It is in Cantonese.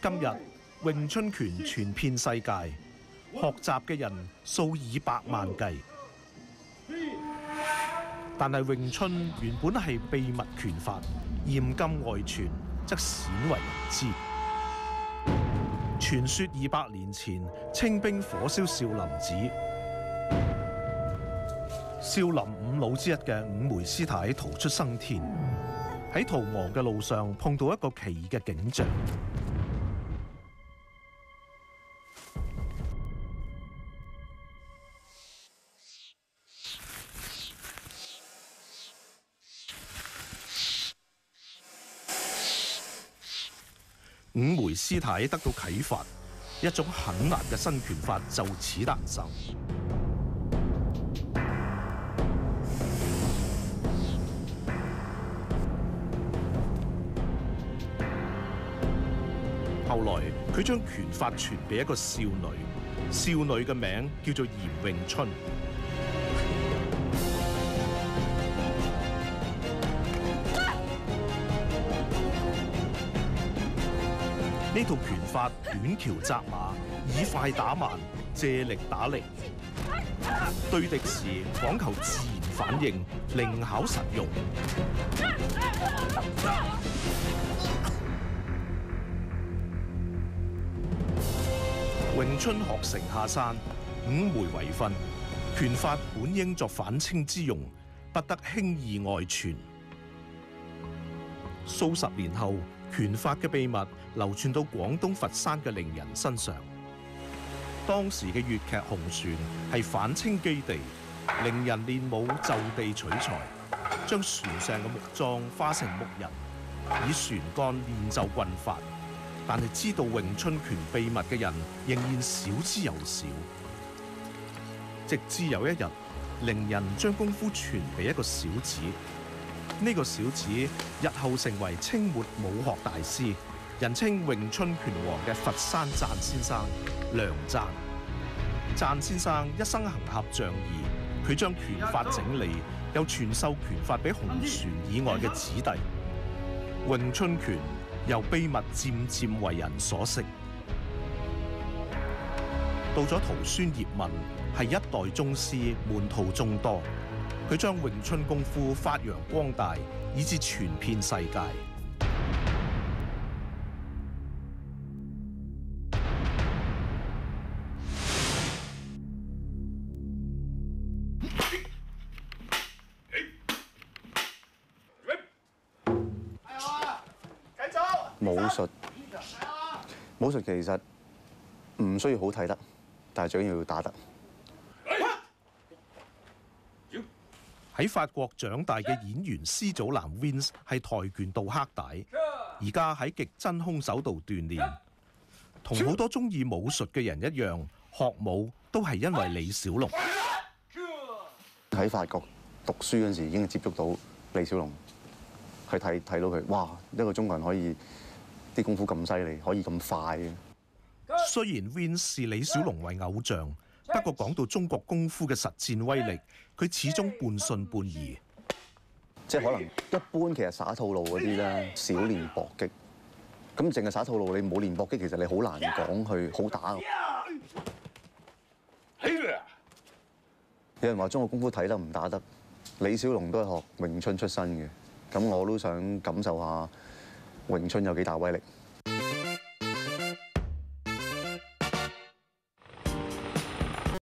今日詠春拳傳遍世界，學習嘅人數以百萬計。但係詠春原本係秘密拳法，嚴禁外傳，則鮮為人知。傳說200年前，清兵火燒少林寺，少林五老之一嘅五枚師太逃出生天，喺逃亡嘅路上碰到一個奇異嘅景象。五枚師太得到啟發，一種很難嘅新拳法就此誕生。後來佢將拳法傳俾一個少女，少女嘅名叫做嚴詠春。呢套拳法短橋扎馬，以快打慢，借力打力。對敵時講求自然反應，靈巧實用。詠春學成下山，五枚為訓，拳法本應作反清之用，不得輕易外傳。數十年後，拳法嘅秘密流傳到廣東佛山嘅伶人身上。當時嘅粵劇紅船係反清基地，伶人練武就地取材，將船上嘅木樁化成木人，以船桿練就棍法。但係知道詠春拳秘密嘅人仍然少之又少。直至有一日，伶人將功夫傳俾一個小子。呢個小子日後成為清末武學大師，人稱詠春拳王嘅佛山贊先生梁贊。贊先生一生行俠仗義，佢將拳法整理，又傳授拳法俾紅船以外嘅子弟。詠春拳由秘密漸漸為人所識。到咗徒孫葉問，係一代宗師，門徒眾多。佢將詠春功夫發揚光大，以致傳遍世界。武術其實唔需要好睇得，但係最緊要打得。喺法國長大嘅演員施祖藍 Vince 係跆拳道黑帶，而家喺極真空手道鍛鍊。同好多中意武術嘅人一樣，學武都係因為李小龍。喺法國讀書嗰陣時已經接觸到李小龍，去睇到佢，哇！一個中國人可以啲功夫咁犀利，可以咁快嘅。雖然 Vince 視李小龍為偶像，不過講到中國功夫嘅實戰威力，佢始終半信半疑。即係可能一般其實耍套路嗰啲咧，少練搏擊。咁淨係耍套路，你冇練搏擊，其實你好難講去好打。有人話中國功夫睇得唔打得，李小龍都係學詠春出身嘅，咁我都想感受下詠春有幾大威力。